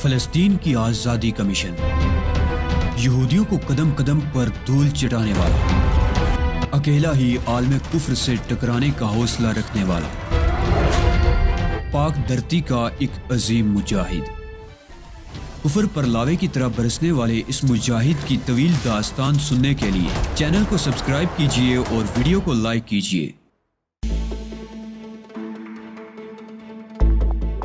فلسطین کی آزادی کا مشن، یہودیوں کو قدم قدم پر دھول چٹانے والا، اکیلا ہی عالم کفر سے ٹکرانے کا حوصلہ رکھنے والا، پاک دھرتی کا ایک عظیم مجاہد، کفر پر لاوے کی طرح برسنے والے اس مجاہد کی طویل داستان سننے کے لیے چینل کو سبسکرائب کیجئے اور ویڈیو کو لائک کیجئے۔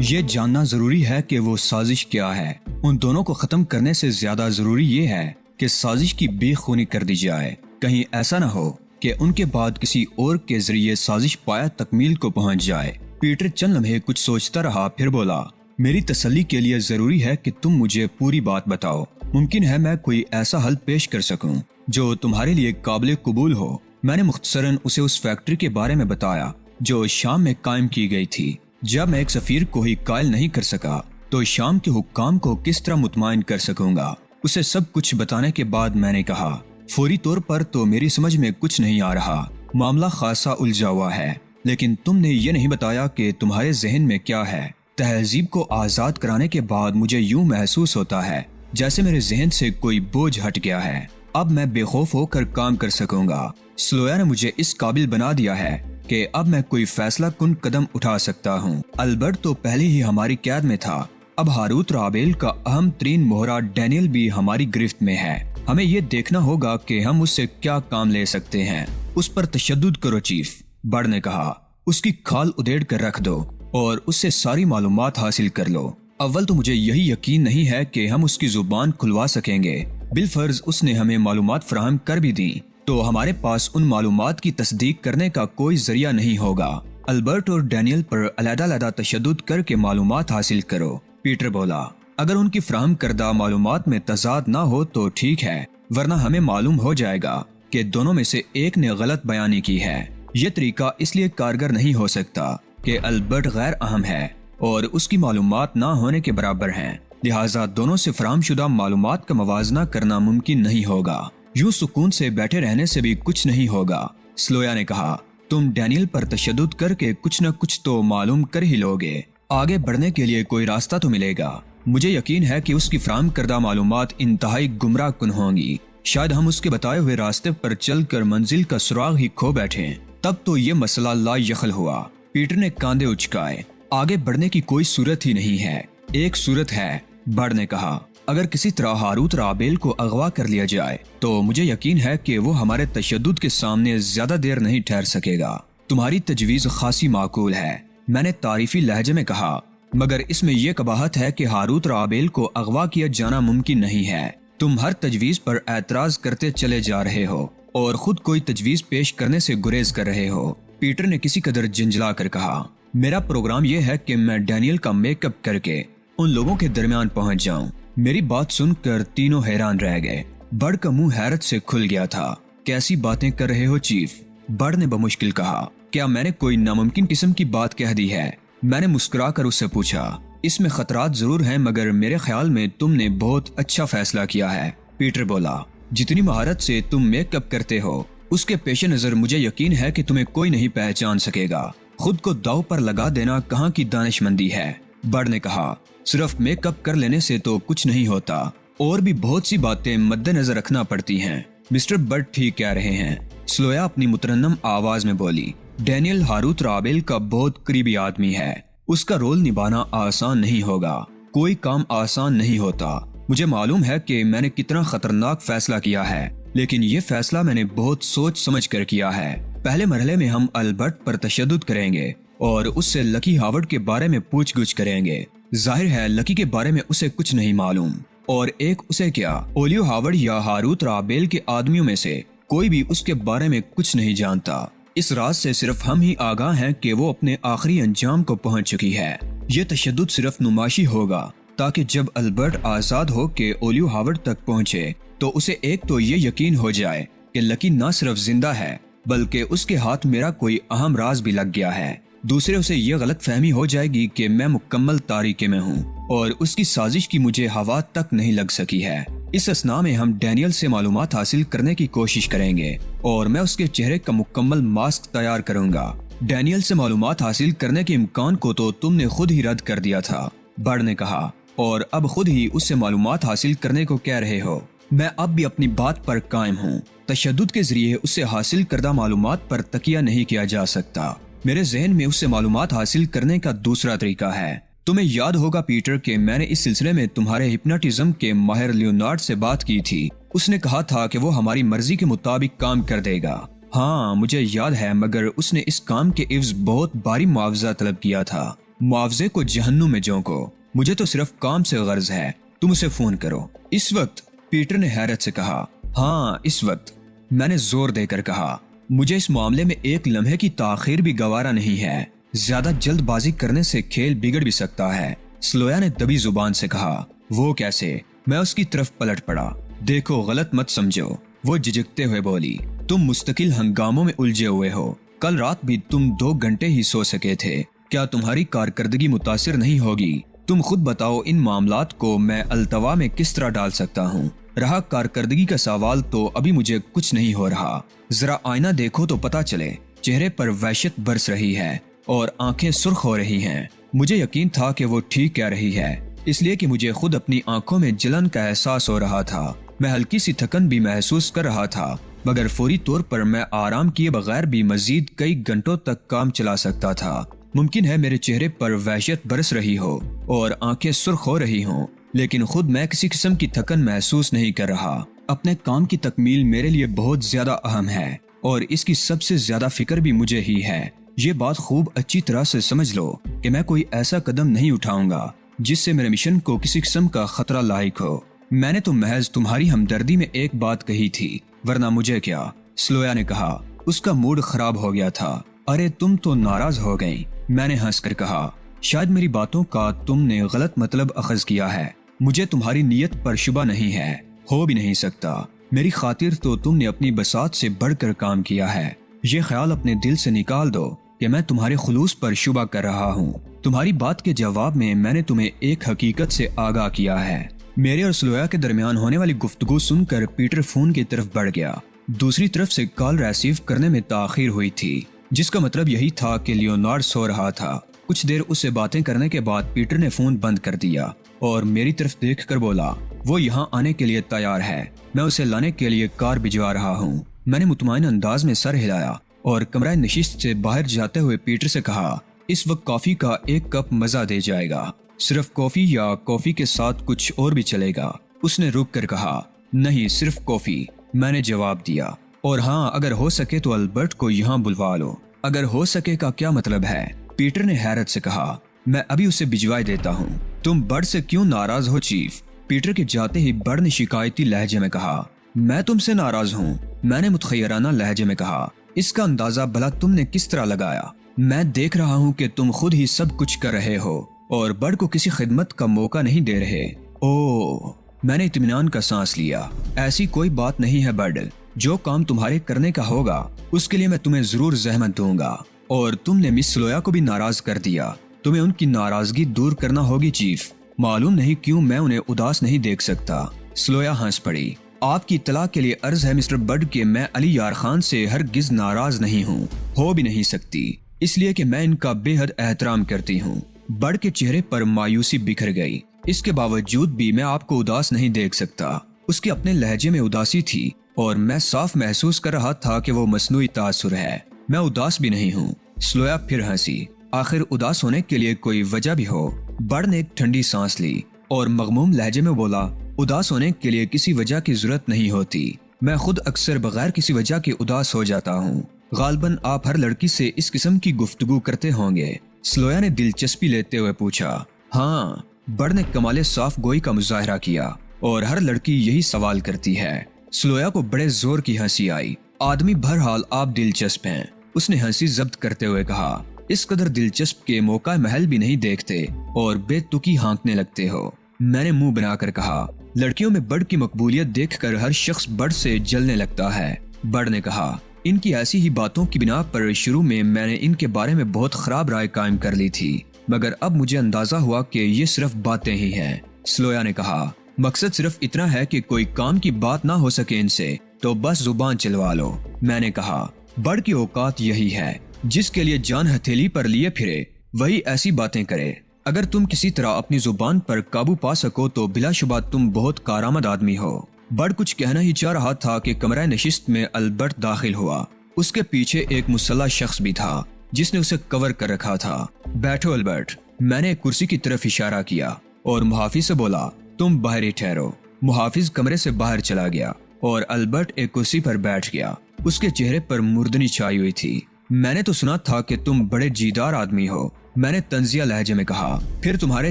یہ جاننا ضروری ہے کہ وہ سازش کیا ہے۔ ان دونوں کو ختم کرنے سے زیادہ ضروری یہ ہے کہ سازش کی بے خونی کر دی جائے۔ کہیں ایسا نہ ہو کہ ان کے بعد کسی اور کے ذریعے سازش پایا تکمیل کو پہنچ جائے۔ پیٹر چند لمحے کچھ سوچتا رہا، پھر بولا، میری تسلی کے لیے ضروری ہے کہ تم مجھے پوری بات بتاؤ۔ ممکن ہے میں کوئی ایسا حل پیش کر سکوں جو تمہارے لیے قابل قبول ہو۔ میں نے مختصراً اسے اس فیکٹری کے بارے میں بتایا جو شام میں قائم کی گئی تھی۔ جب میں ایک سفیر کو ہی قائل نہیں کر سکا تو شام کے حکام کو کس طرح مطمئن کر سکوں گا؟ اسے سب کچھ بتانے کے بعد میں نے کہا، فوری طور پر تو میری سمجھ میں کچھ نہیں آ رہا، معاملہ خاصا الجھا ہوا ہے، لیکن تم نے یہ نہیں بتایا کہ تمہارے ذہن میں کیا ہے۔ تہذیب کو آزاد کرانے کے بعد مجھے یوں محسوس ہوتا ہے جیسے میرے ذہن سے کوئی بوجھ ہٹ گیا ہے۔ اب میں بے خوف ہو کر کام کر سکوں گا۔ سلویا نے مجھے اس قابل بنا دیا ہے کہ اب میں کوئی فیصلہ کن قدم اٹھا سکتا ہوں۔ البرٹ تو پہلے ہی ہماری قید میں تھا، اب ہاروت رابیل کا اہم ترین مہرہ ڈینیل بھی ہماری گرفت میں ہے۔ ہمیں یہ دیکھنا ہوگا کہ ہم اس سے کیا کام لے سکتے ہیں۔ اس پر تشدد کرو چیف، بڑ نے کہا، اس کی کھال ادھیڑ کر رکھ دو اور اس سے ساری معلومات حاصل کر لو۔ اول تو مجھے یہی یقین نہیں ہے کہ ہم اس کی زبان کھلوا سکیں گے۔ بالفرض اس نے ہمیں معلومات فراہم کر بھی دیں تو ہمارے پاس ان معلومات کی تصدیق کرنے کا کوئی ذریعہ نہیں ہوگا۔ البرٹ اور ڈینیل پر علیحدہ علیحدہ تشدد کر کے معلومات حاصل کرو۔ پیٹر بولا، اگر ان کی فراہم کردہ معلومات میں تضاد نہ ہو تو ٹھیک ہے، ورنہ ہمیں معلوم ہو جائے گا کہ دونوں میں سے ایک نے غلط بیانی کی ہے۔ یہ طریقہ اس لیے کارگر نہیں ہو سکتا کہ البرٹ غیر اہم ہے اور اس کی معلومات نہ ہونے کے برابر ہیں، لہٰذا دونوں سے فراہم شدہ معلومات کا موازنہ کرنا ممکن نہیں ہوگا۔ یوں سکون سے بیٹھے رہنے سے بھی کچھ نہیں ہوگا۔ سلویا نے کہا، تم ڈینیل پر تشدد کر کے کچھ نہ کچھ تو معلوم کر ہی لوگے۔ آگے بڑھنے کے لیے کوئی راستہ تو ملے گا۔ مجھے یقین ہے کہ اس کی فراہم کردہ معلومات انتہائی گمراہ کن ہوں گی۔ شاید ہم اس کے بتائے ہوئے راستے پر چل کر منزل کا سراغ ہی کھو بیٹھیں۔ تب تو یہ مسئلہ لا یخل ہوا۔ پیٹر نے کاندھے اچکائے۔ آگے بڑھنے کی کوئی صورت ہی نہیں ہے۔ ایک صورت ہے، بڑ نے کہا، اگر کسی طرح ہاروت رابیل کو اغوا کر لیا جائے تو مجھے یقین ہے کہ وہ ہمارے تشدد کے سامنے زیادہ دیر نہیں ٹھہر سکے گا۔ تمہاری تجویز خاصی معقول ہے، میں نے تعریفی لہجے میں کہا، مگر اس میں یہ قباحت ہے کہ ہاروت رابیل کو اغوا کیا جانا ممکن نہیں ہے۔ تم ہر تجویز پر اعتراض کرتے چلے جا رہے ہو اور خود کوئی تجویز پیش کرنے سے گریز کر رہے ہو۔ پیٹر نے کسی قدر جنجلا کر کہا، میرا پروگرام یہ ہے کہ میں ڈینیل کا میک اپ کر کے ان لوگوں کے درمیان پہنچ جاؤں۔ میری بات سن کر تینوں حیران رہ گئے۔ بڑ کا منہ حیرت سے کھل گیا تھا۔ کیسی باتیں کر رہے ہو چیف؟ بڑ نے بمشکل کہا، کیا میں نے کوئی ناممکن قسم کی بات کہہ دی ہے؟ میں نے مسکرا کر اس سے پوچھا، اس میں خطرات ضرور ہیں مگر میرے خیال میں تم نے بہت اچھا فیصلہ کیا ہے۔ پیٹر بولا، جتنی مہارت سے تم میک اپ کرتے ہو اس کے پیش نظر مجھے یقین ہے کہ تمہیں کوئی نہیں پہچان سکے گا۔ خود کو داؤ پر لگا دینا کہاں کی دانش مندی ہے؟ بڑ نے کہا، صرف میک اپ کر لینے سے تو کچھ نہیں ہوتا، اور بھی بہت سی باتیں مد نظر رکھنا پڑتی ہیں۔ مسٹر بڑ ٹھیک کہہ رہے ہیں، سلویا اپنی مترنم آواز میں بولی۔ ڈینیل ہاروت رابیل کا بہت قریبی آدمی ہے، اس کا رول نبھانا آسان نہیں ہوگا۔ کوئی کام آسان نہیں ہوتا۔ مجھے معلوم ہے کہ میں نے کتنا خطرناک فیصلہ کیا ہے، لیکن یہ فیصلہ میں نے بہت سوچ سمجھ کر کیا ہے۔ پہلے مرحلے میں ہم البرٹ پر تشدد کریں گے اور اس سے لکی ہاورڈ کے بارے میں پوچھ گچھ کریں گے۔ ظاہر ہے لکی کے بارے میں اسے کچھ نہیں معلوم، اور ایک اسے کیا اولیو ہاورڈ یا ہاروت رابیل کے آدمیوں میں سے کوئی بھی اس کے بارے میں کچھ نہیں جانتا۔ اس راز سے صرف ہم ہی آگاہ ہیں کہ وہ اپنے آخری انجام کو پہنچ چکی ہے۔ یہ تشدد صرف نمائشی ہوگا تاکہ جب البرٹ آزاد ہو کے اولیو ہاورڈ تک پہنچے تو اسے ایک تو یہ یقین ہو جائے کہ لکی نہ صرف زندہ ہے بلکہ اس کے ہاتھ میرا کوئی اہم راز بھی لگ گیا ہے۔ دوسرے اسے یہ غلط فہمی ہو جائے گی کہ میں مکمل تاریکی میں ہوں اور اس کی سازش کی مجھے ہوا تک نہیں لگ سکی ہے۔ اس اثناء میں ہم ڈینیل سے معلومات حاصل کرنے کی کوشش کریں گے اور میں اس کے چہرے کا مکمل ماسک تیار کروں گا۔ ڈینیل سے معلومات حاصل کرنے کے امکان کو تو تم نے خود ہی رد کر دیا تھا، بڑ نے کہا، اور اب خود ہی اس سے معلومات حاصل کرنے کو کہہ رہے ہو۔ میں اب بھی اپنی بات پر قائم ہوں۔ تشدد کے ذریعے اس سے حاصل کردہ معلومات پر تکیہ نہیں کیا جا سکتا۔ میرے ذہن میں اس سے معلومات حاصل کرنے کا دوسرا طریقہ ہے۔ تمہیں یاد ہوگا پیٹر کہ میں نے اس سلسلے میں تمہارے ہپناٹزم کے ماہر لیونارڈ سے بات کی تھی۔ اس نے کہا تھا کہ وہ ہماری مرضی کے مطابق کام کر دے گا۔ ہاں مجھے یاد ہے، مگر اس نے اس کام کے عوض بہت بھاری معاوضہ طلب کیا تھا۔ معاوضے کو جہنم میں جھونکو، مجھے تو صرف کام سے غرض ہے، تم اسے فون کرو۔ اس وقت؟ پیٹر نے حیرت سے کہا۔ ہاں اس وقت، میں نے زور دے کر کہا۔ مجھے اس معاملے میں ایک لمحے کی تاخیر بھی گوارا نہیں ہے۔ زیادہ جلد بازی کرنے سے کھیل بگڑ بھی سکتا ہے۔ سلویا نے دبی زبان سے کہا۔ وہ کیسے؟ میں اس کی طرف پلٹ پڑا۔ دیکھو غلط مت سمجھو، وہ جھجکتے ہوئے بولی۔ تم مستقل ہنگاموں میں الجھے ہوئے ہو۔ کل رات بھی تم 2 گھنٹے ہی سو سکے تھے۔ کیا تمہاری کارکردگی متاثر نہیں ہوگی؟ تم خود بتاؤ ان معاملات کو میں التوا میں کس طرح ڈال سکتا ہوں؟ رہا کارکردگی کا سوال تو ابھی مجھے کچھ نہیں ہو رہا۔ ذرا آئینہ دیکھو تو پتا چلے، چہرے پر وحشت برس رہی ہے اور آنکھیں سرخ ہو رہی ہیں۔ مجھے یقین تھا کہ وہ ٹھیک کہہ رہی ہے، اس لیے کہ مجھے خود اپنی آنکھوں میں جلن کا احساس ہو رہا تھا۔ میں ہلکی سی تھکن بھی محسوس کر رہا تھا، مگر فوری طور پر میں آرام کیے بغیر بھی مزید کئی گھنٹوں تک کام چلا سکتا تھا۔ ممکن ہے میرے چہرے پر وحشت برس رہی ہو اور آنکھیں سرخ ہو رہی ہوں، لیکن خود میں کسی قسم کی تھکن محسوس نہیں کر رہا۔ اپنے کام کی تکمیل میرے لیے بہت زیادہ اہم ہے اور اس کی سب سے زیادہ فکر بھی مجھے ہی ہے۔ یہ بات خوب اچھی طرح سے سمجھ لو کہ میں کوئی ایسا قدم نہیں اٹھاؤں گا جس سے میرے مشن کو کسی قسم کا خطرہ لاحق ہو۔ میں نے تو محض تمہاری ہمدردی میں ایک بات کہی تھی، ورنہ مجھے کیا؟ سلویا نے کہا۔ اس کا موڈ خراب ہو گیا تھا۔ ارے تم تو ناراض ہو گئی، میں نے ہنس کر کہا۔ شاید میری باتوں کا تم نے غلط مطلب اخذ کیا ہے۔ مجھے تمہاری نیت پر شبہ نہیں ہے، ہو بھی نہیں سکتا۔ میری خاطر تو تم نے اپنی بساط سے بڑھ کر کام کیا ہے۔ یہ خیال اپنے دل سے نکال دو کہ میں تمہارے خلوص پر شبہ کر رہا ہوں۔ تمہاری بات کے جواب میں نے تمہیں ایک حقیقت سے آگاہ کیا ہے۔ میرے اور سلویا کے درمیان ہونے والی گفتگو سن کر پیٹر فون کی طرف بڑھ گیا۔ دوسری طرف سے کال ریسیو کرنے میں تاخیر ہوئی تھی، جس کا مطلب یہی تھا کہ لیونارڈ سو رہا تھا۔ کچھ دیر اس سے باتیں کرنے کے بعد پیٹر نے فون بند کر دیا اور میری طرف دیکھ کر بولا، وہ یہاں آنے کے لیے تیار ہے، میں اسے لانے کے لیے کار بھجوا رہا ہوں۔ میں نے مطمئن انداز میں سر ہلایا اور کمرہ نشست سے باہر جاتے ہوئے پیٹر سے کہا، اس وقت کافی کا 1 کپ مزہ دے جائے گا۔ صرف کافی یا کافی کے ساتھ کچھ اور بھی چلے گا؟ اس نے رک کر کہا۔ نہیں صرف کافی، میں نے جواب دیا۔ اور ہاں اگر ہو سکے تو البرٹ کو یہاں بلوا لو۔ اگر ہو سکے کا کیا مطلب ہے؟ پیٹر نے حیرت سے کہا۔ میں ابھی اسے بھجوائے دیتا ہوں۔ تم برڈ سے کیوں ناراض ہو چیف؟ پیٹر کے جاتے ہی برڈ نے شکایتی لہجے میں کہا۔ میں تم سے ناراض ہوں، میں نے متخیرانہ لہجے میں کہا۔ اس کا اندازہ بھلا تم نے کس طرح لگایا؟ میں دیکھ رہا ہوں کہ تم خود ہی سب کچھ کر رہے ہو اور برڈ کو کسی خدمت کا موقع نہیں دے رہے۔ اوہ، میں نے اطمینان کا سانس لیا۔ ایسی کوئی بات نہیں ہے برڈ، جو کام تمہارے کرنے کا ہوگا اس کے لیے میں تمہیں ضرور زحمت دوں گا۔ اور تم نے مس سلویا کو بھی ناراض کر دیا، تمہیں ان کی ناراضگی دور کرنا ہوگی چیف۔ معلوم نہیں کیوں میں انہیں اداس نہیں دیکھ سکتا۔ سلویا ہنس پڑی۔ آپ کی اطلاع کے لیے عرض ہے مسٹر برڈ کہ میں علی یار خان سے ہرگز ناراض نہیں ہوں، ہو بھی نہیں سکتی، اس لیے کہ میں ان کا بے حد احترام کرتی ہوں۔ برڈ کے چہرے پر مایوسی بکھر گئی۔ اس کے باوجود بھی میں آپ کو اداس نہیں دیکھ سکتا۔ اس کے اپنے لہجے میں اداسی تھی اور میں صاف محسوس کر رہا تھا کہ وہ مصنوعی تاثر ہے۔ میں اداس بھی نہیں ہوں۔ سلویا پھر ہنسی۔ آخر اداس ہونے کے لیے کوئی وجہ بھی ہو۔ برڈ نے ایک ٹھنڈی سانس لی اور مغموم لہجے میں بولا، اداس ہونے کے لیے کسی وجہ کی ضرورت نہیں ہوتی۔ میں خود اکثر بغیر کسی وجہ کے اداس ہو جاتا ہوں۔ غالباً آپ ہر لڑکی سے اس قسم کی گفتگو کرتے ہوں گے؟ سلویا نے دلچسپی لیتے ہوئے پوچھا۔ ہاں، برڈ نے کمال صاف گوئی کا مظاہرہ کیا، اور ہر لڑکی یہی سوال کرتی ہے۔ سلویا کو بڑے زور کی ہنسی آئی۔ آدمی بہرحال آپ دلچسپ ہیں، اس نے ہنسی ضبط کرتے ہوئے کہا۔ اس قدر دلچسپ کے موقع محل بھی نہیں دیکھتے اور بے تکی ہانکنے لگتے ہو۔ میں نے منہ بنا کر کہا، لڑکیوں میں برڈ کی مقبولیت دیکھ کر ہر شخص برڈ سے جلنے لگتا ہے۔ برڈ نے کہا، ان کی ایسی ہی باتوں کی بنا پر شروع میں نے ان کے بارے میں بہت خراب رائے قائم کر لی تھی، مگر اب مجھے اندازہ ہوا کہ یہ صرف باتیں ہی ہیں۔ سلویا نے کہا، مقصد صرف اتنا ہے کہ کوئی کام کی بات نہ ہو سکے ان سے تو بس زبان چلوا لو۔ میں نے کہا، برڈ کی اوقات یہی ہے، جس کے لیے جان ہتھیلی پر لیے پھرے وہی ایسی باتیں کرے۔ اگر تم کسی طرح اپنی زبان پر قابو پا سکو تو بلا شبہ تم بہت کارآمد آدمی ہو۔ بڈ کچھ کہنا ہی چاہ رہا تھا کہ کمرہ نشست میں البرٹ داخل ہوا۔ اس کے پیچھے ایک مسلح شخص بھی تھا جس نے اسے کور کر رکھا تھا۔ بیٹھو البرٹ، میں نے ایک کرسی کی طرف اشارہ کیا اور محافظ سے بولا تم باہر ہی ٹھہرو۔ محافظ کمرے سے باہر چلا گیا اور البرٹ ایک کرسی پر بیٹھ گیا۔ اس کے چہرے پر مردنی چھائی ہوئی تھی۔ میں نے تو سنا تھا کہ تم بڑے جیدار آدمی ہو، میں نے طنزیہ لہجے میں کہا۔ پھر تمہارے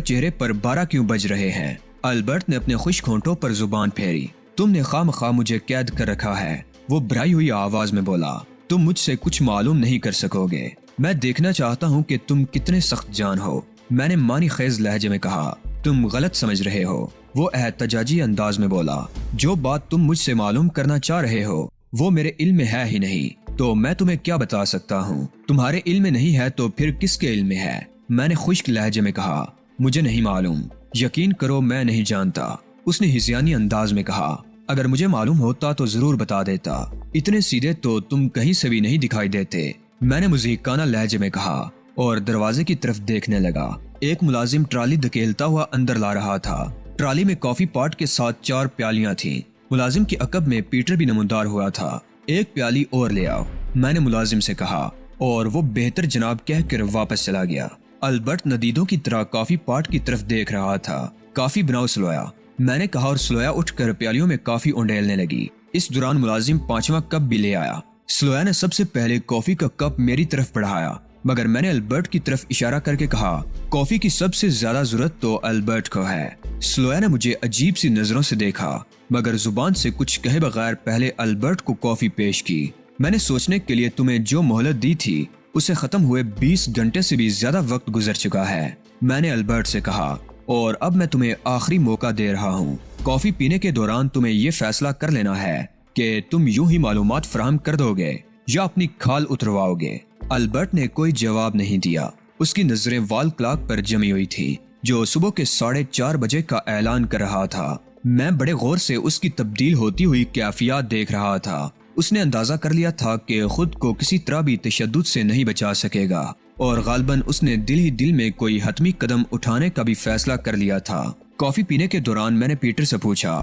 چہرے پر 12 کیوں بج رہے ہیں؟ البرٹ نے اپنے خشک ہونٹوں پر زبان پھیری۔ تم نے خواہ مخواہ مجھے قید کر رکھا ہے، وہ بھرائی ہوئی آواز میں بولا۔ تم مجھ سے کچھ معلوم نہیں کر سکو گے۔ میں دیکھنا چاہتا ہوں کہ تم کتنے سخت جان ہو، میں نے معنی خیز لہجے میں کہا۔ تم غلط سمجھ رہے ہو، وہ احتجاجی انداز میں بولا۔ جو بات تم مجھ سے معلوم کرنا چاہ رہے ہو وہ میرے علم میں ہے ہی نہیں، تو میں تمہیں کیا بتا سکتا ہوں؟ تمہارے علم میں نہیں ہے تو پھر کس کے علم میں ہے؟ میں نے خشک لہجے میں کہا۔ مجھے نہیں معلوم، یقین کرو میں نہیں جانتا، اس نے ہذیانی انداز میں کہا۔ اگر مجھے معلوم ہوتا تو ضرور بتا دیتا، اتنے سیدھے تو تم کہیں سے بھی نہیں دکھائی دیتے، میں نے مضحکانہ لہجے میں کہا اور دروازے کی طرف دیکھنے لگا۔ ایک ملازم ٹرالی دھکیلتا ہوا اندر لا رہا تھا۔ ٹرالی میں کافی پاٹ کے ساتھ 4 پیالیاں تھیں۔ ملازم کے عقب میں پیٹر بھی نمودار ہوا تھا۔ ایک پیالی اور لے آؤ، میں نے ملازم سے کہا اور وہ بہتر جناب کہہ کر واپس چلا گیا۔ البرٹ ندیدوں کی طرح کافی پاٹ کی طرف دیکھ رہا تھا۔ کافی بناؤ سلویا، میں نے کہا اور سلویا اٹھ کر پیالیوں میں کافی اونڈیلنے لگی۔ اس دوران ملازم 5واں کپ بھی لے آیا۔ سلویا نے سب سے پہلے کافی کا کپ میری طرف بڑھایا، مگر میں نے البرٹ کی طرف اشارہ کر کے کہا کافی کی سب سے زیادہ ضرورت تو البرٹ کو ہے۔ سلویا نے مجھے عجیب سی نظروں سے دیکھا مگر زبان سے کچھ کہے بغیر پہلے البرٹ کو کافی پیش کی۔ میں نے سوچنے کے لیے تمہیں جو مہلت دی تھی اسے ختم ہوئے 20 گھنٹے سے بھی زیادہ وقت گزر چکا ہے، میں نے البرٹ سے کہا، اور اب میں تمہیں آخری موقع دے رہا ہوں۔ کافی پینے کے دوران تمہیں یہ فیصلہ کر لینا ہے کہ تم یوں ہی معلومات فراہم کر دو گے یا اپنی کھال اترواؤ گے۔ البرٹ نے کوئی جواب نہیں دیا۔ اس کی نظریں وال کلاک پر جمی ہوئی تھی جو صبح کے 4:30 بجے کا اعلان کر رہا تھا۔ میں بڑے غور سے اس کی تبدیل ہوتی ہوئی کیفیات دیکھ رہا تھا۔ اس نے اندازہ کر لیا تھا کہ خود کو کسی طرح بھی تشدد سے نہیں بچا سکے گا اور غالباً اس نے دل ہی دل میں کوئی حتمی قدم اٹھانے کا بھی فیصلہ کر لیا تھا۔ کافی پینے کے دوران میں نے پیٹر سے پوچھا،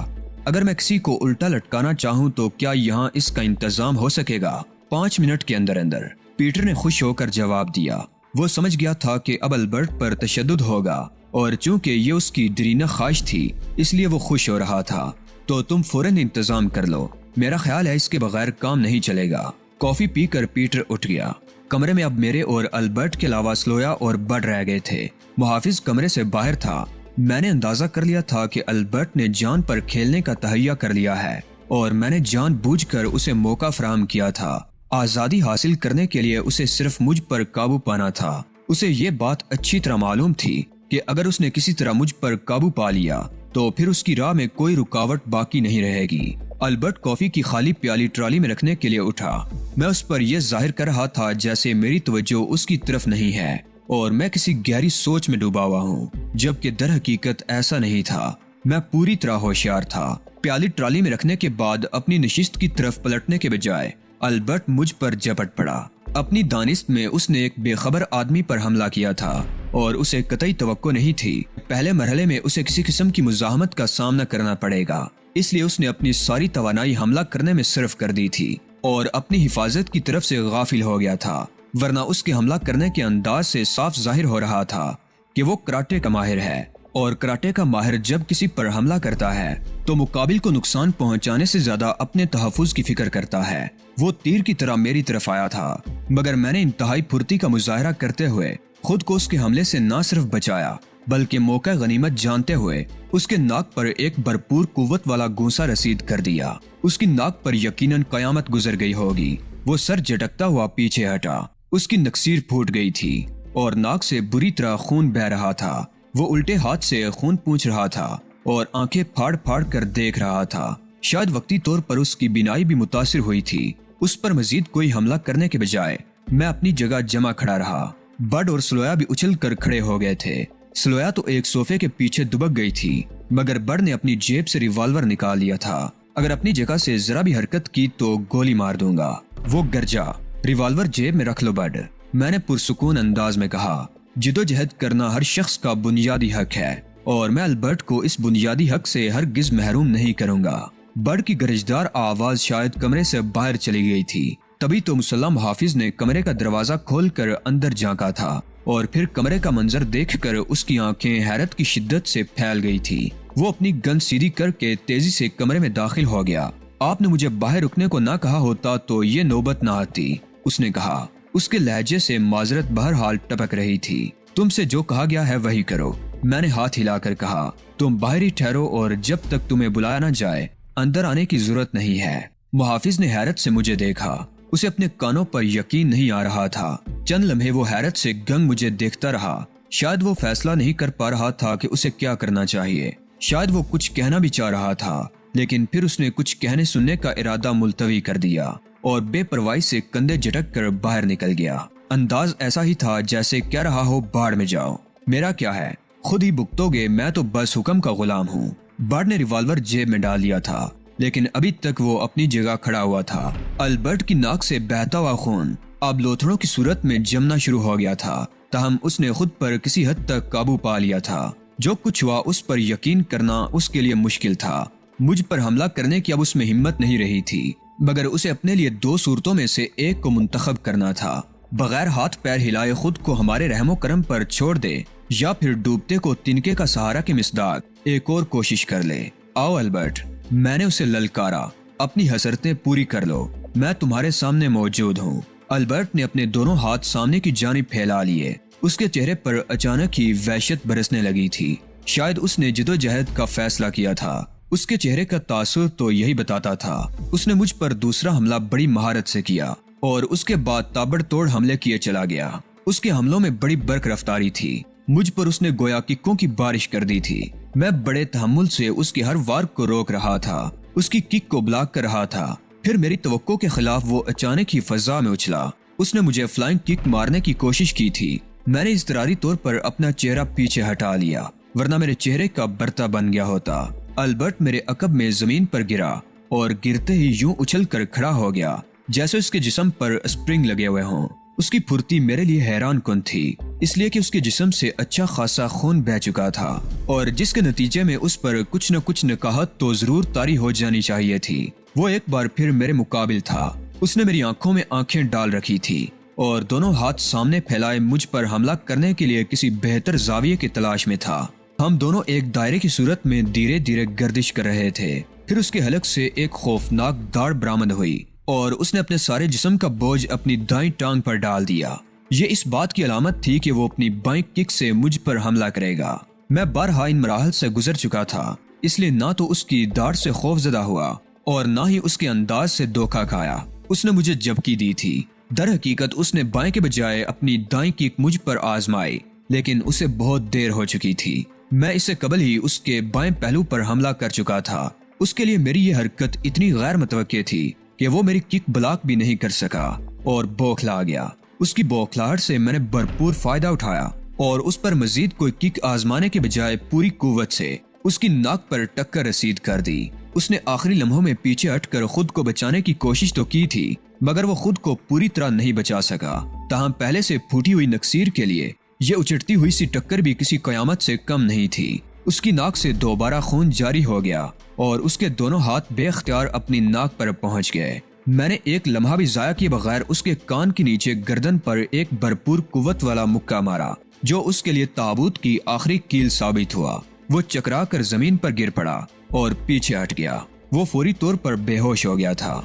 اگر میں کسی کو الٹا لٹکانا چاہوں تو کیا یہاں اس کا انتظام ہو سکے گا 5 منٹ کے اندر اندر؟ پیٹر نے خوش ہو کر جواب دیا۔ وہ سمجھ گیا تھا کہ اب البرٹ پر تشدد ہوگا اور چونکہ یہ اس کی دیرینہ خواہش تھی اس لیے وہ خوش ہو رہا تھا۔ تو تم فوراً انتظام کر لو، میرا خیال ہے اس کے بغیر کام نہیں چلے گا۔ کافی پی کر پیٹر اٹھ گیا۔ کمرے میں اب میرے اور البرٹ کے علاوہ سلویا اور بڈ رہ گئے تھے۔ محافظ کمرے سے باہر تھا۔ میں نے اندازہ کر لیا تھا کہ البرٹ نے جان پر کھیلنے کا تہیہ کر لیا ہے اور میں نے جان بوجھ کر اسے موقع فراہم کیا تھا۔ آزادی حاصل کرنے کے لیے اسے صرف مجھ پر قابو پانا تھا۔ اسے یہ بات اچھی طرح معلوم تھی کہ اگر اس نے کسی طرح مجھ پر قابو پا لیا تو پھر اس کی راہ میں کوئی رکاوٹ باقی نہیں رہے گی۔ البرٹ کافی کی خالی پیالی ٹرالی میں رکھنے کے لیے اٹھا۔ میں اس پر یہ ظاہر کر رہا تھا جیسے میری توجہ اس کی طرف نہیں ہے اور میں کسی گہری سوچ میں ڈوبا ہوا ہوں، جبکہ در حقیقت ایسا نہیں تھا۔ میں پوری طرح ہوشیار تھا۔ پیالی ٹرالی میں رکھنے کے بعد اپنی نشست کی طرف پلٹنے کے بجائے البرٹ مجھ پر جھپٹ پڑا۔ اپنی دانست میں اس نے ایک بے خبر آدمی پر حملہ کیا تھا اور اسے قطعی توقع نہیں تھی پہلے مرحلے میں اسے کسی قسم کی مزاحمت کا سامنا کرنا پڑے گا، اس لیے اس نے اپنی ساری توانائی حملہ کرنے میں صرف کر دی تھی اور اپنی حفاظت کی طرف سے غافل ہو گیا تھا، ورنہ اس کے حملہ کرنے کے انداز سے صاف ظاہر ہو رہا تھا کہ وہ کراٹے کا ماہر ہے، اور کراٹے کا ماہر جب کسی پر حملہ کرتا ہے تو مقابل کو نقصان پہنچانے سے زیادہ اپنے تحفظ کی فکر کرتا ہے۔ وہ تیر کی طرح میری طرف آیا تھا مگر میں نے انتہائی پھرتی کا مظاہرہ کرتے ہوئے خود کو اس کے حملے سے نہ صرف بچایا بلکہ موقع غنیمت جانتے ہوئے اس کے ناک پر ایک بھرپور قوت والا گونسا رسید کر دیا۔ اس کی ناک پر یقیناً قیامت گزر گئی ہوگی۔ وہ سر جھٹکتا ہوا پیچھے ہٹا۔ اس کی نکسیر پھوٹ گئی تھی اور ناک سے بری طرح خون بہہ رہا تھا۔ وہ الٹے ہاتھ سے خون پونچھ رہا تھا اور آنکھیں پھاڑ پھاڑ کر دیکھ رہا تھا۔ شاید وقتی طور پر اس کی بینائی بھی متاثر ہوئی تھی۔ اس پر مزید کوئی حملہ کرنے کے بجائے میں اپنی جگہ جمع کھڑا رہا۔ بڈ اور سلویا بھی اچھل کر کھڑے ہو گئے تھے۔ سلویا تو ایک صوفے کے پیچھے دبک گئی تھی مگر بڈ نے اپنی جیب سے ریوالور نکال لیا تھا۔ اگر اپنی جگہ سے ذرا بھی حرکت کی تو گولی مار دوں گا۔ وہ گرجا، ریوالور جیب میں رکھ لو بڈ، میں نے پرسکون انداز میں کہا۔ جدوجہد کرنا ہر شخص کا بنیادی حق ہے اور میں البرٹ کو اس بنیادی حق سے ہرگز محروم نہیں کروں گا۔ برڈ کی گرجدار آواز شاید کمرے سے باہر چلی گئی تھی۔ تبھی تو مسلح محافظ نے کمرے کا دروازہ کھول کر اندر جھانکا تھا اور پھر کمرے کا منظر دیکھ کر اس کی آنکھیں حیرت کی شدت سے پھیل گئی تھی۔ وہ اپنی گن سیدھی کر کے تیزی سے کمرے میں داخل ہو گیا۔ آپ نے مجھے باہر رکنے کو نہ کہا ہوتا تو یہ نوبت نہ آتی، اس نے کہا۔ اس کے لہجے سے معذرت بہرحال ٹپک رہی تھی۔ تم سے جو کہا گیا ہے وہی کرو، میں نے ہاتھ ہلا کر کہا۔ تم باہر ہی ٹھہرو اور جب تک تمہیں بلایا نہ جائے اندر آنے کی ضرورت نہیں ہے۔ محافظ نے حیرت سے مجھے دیکھا۔ اسے اپنے کانوں پر یقین نہیں آ رہا تھا۔ چند لمحے وہ حیرت سے گنگ مجھے دیکھتا رہا۔ شاید وہ فیصلہ نہیں کر پا رہا تھا کہ اسے کیا کرنا چاہیے۔ شاید وہ کچھ کہنا بھی چاہ رہا تھا، لیکن پھر اس نے کچھ کہنے سننے کا ارادہ ملتوی کر دیا اور بے پرواہی سے کندھے جھٹک کر باہر نکل گیا۔ انداز ایسا ہی تھا جیسے کہہ رہا ہو باڑ میں جاؤ، میرا کیا ہے، خود ہی بھگتو گے، میں تو بس حکم کا غلام ہوں۔ برڈ نے ریوالور جیب میں ڈال لیا تھا، لیکن ابھی تک وہ اپنی جگہ کھڑا ہوا تھا۔ البرٹ کی ناک سے بہتا ہوا خون اب لوتھڑوں کی صورت میں جمنا شروع ہو گیا تھا، تاہم اس نے خود پر کسی حد تک قابو پا لیا تھا۔ جو کچھ ہوا اس پر یقین کرنا اس کے لیے مشکل تھا۔ مجھ پر حملہ کرنے کی اب اس میں ہمت نہیں رہی تھی، مگر اسے اپنے لیے دو صورتوں میں سے ایک کو منتخب کرنا تھا۔ بغیر ہاتھ پیر ہلائے خود کو ہمارے رحم و کرم پر چھوڑ دے، یا پھر ڈوبتے کو تنکے کا سہارا کے مصداق ایک اور کوشش کر لے۔ آؤ البرٹ، میں نے اسے للکارا، اپنی حسرتیں پوری کر لو، میں تمہارے سامنے موجود ہوں۔ البرٹ نے اپنے دونوں ہاتھ سامنے کی جانب پھیلا لیے۔ اس کے چہرے پر اچانک ہی وحشت برسنے لگی تھی۔ شاید اس نے جدوجہد کا فیصلہ کیا تھا۔ اس کے چہرے کا تاثر تو یہی بتاتا تھا۔ اس نے مجھ پر دوسرا حملہ بڑی مہارت سے کیا اور اس کے بعد تابڑ توڑ حملے کیے چلا گیا۔ اس کے حملوں میں بڑی برق رفتاری تھی۔ مجھ پر اس نے گویا ککوں کی بارش کر دی تھی۔ میں بڑے تحمل سے اس کی ہر وار کو روک رہا تھا، اس کی کک کو بلاک کر رہا تھا۔ پھر میری توقع کے خلاف وہ اچانک ہی فضا میں اچھلا۔ اس نے مجھے فلائنگ کک مارنے کی کوشش کی تھی۔ میں نے اضطراری طور پر اپنا چہرہ پیچھے ہٹا لیا، ورنہ میرے چہرے کا برتا بن گیا ہوتا۔ البرٹ میرے عقب میں زمین پر گرا اور گرتے ہی یوں اچھل کر کھڑا ہو گیا جیسے اس کے جسم پر اسپرنگ لگے ہوئے ہوں۔ اس کی پھرتی میرے لیے حیران کن تھی، اس لیے کہ اس کے جسم سے اچھا خاصا خون بہہ چکا تھا اور جس کے نتیجے میں اس پر کچھ نہ نکاہت تو ضرور طاری ہو جانی چاہیے تھی۔ وہ ایک بار پھر میرے مقابل تھا۔ اس نے میری آنکھوں میں آنکھیں ڈال رکھی تھی اور دونوں ہاتھ سامنے پھیلائے مجھ پر حملہ کرنے کے لیے کسی بہتر زاویے کی تلاش میں تھا۔ ہم دونوں ایک دائرے کی صورت میں دھیرے دھیرے گردش کر رہے تھے۔ پھر اس کے حلق سے ایک خوفناک داڑ برآمد ہوئی اور اس نے اپنے سارے جسم کا بوجھ اپنی دائیں ٹانگ پر ڈال دیا۔ یہ اس بات کی علامت تھی کہ وہ اپنی بائیں کک سے مجھ پر حملہ کرے گا۔ میں بارہا ان مراحل سے گزر چکا تھا، اس لیے نہ تو اس کی داڑھ سے خوف زدہ ہوا اور نہ ہی اس کے انداز سے دھوکہ کھایا۔ اس نے مجھے جھپکی دی تھی۔ در حقیقت اس نے بائیں کے بجائے اپنی دائیں کک مجھ پر آزمائی، لیکن اسے بہت دیر ہو چکی تھی۔ میں اس سے قبل ہی اس کے بائیں پہلو پر حملہ کر چکا تھا۔ اس کے لیے میری یہ حرکت اتنی غیر متوقع تھی کہ وہ میری کک بلاک بھی نہیں کر سکا اور بوکھلا گیا۔ اس کی بوکھلاہٹ سے میں نے بھرپور فائدہ اٹھایا اور اس پر مزید کوئی کک آزمانے کے بجائے پوری قوت سے اس کی ناک پر ٹکر رسید کر دی۔ اس نے آخری لمحوں میں پیچھے ہٹ کر خود کو بچانے کی کوشش تو کی تھی، مگر وہ خود کو پوری طرح نہیں بچا سکا۔ تاہم پہلے سے پھوٹی ہوئی نکسیر کے لیے یہ اچھڑتی ہوئی سی ٹکر بھی کسی قیامت سے کم نہیں تھی۔ اس کی ناک سے دوبارہ خون جاری ہو گیا اور اس کے دونوں ہاتھ بے اختیار اپنی ناک پر پہنچ گئے۔ میں نے ایک لمحہ بھی ضائع کیے بغیر اس کے کان کے نیچے گردن پر ایک بھرپور قوت والا مکہ مارا، جو اس کے لیے تابوت کی آخری کیل ثابت ہوا۔ وہ چکرا کر زمین پر گر پڑا اور پیچھے ہٹ گیا۔ وہ فوری طور پر بے ہوش ہو گیا تھا۔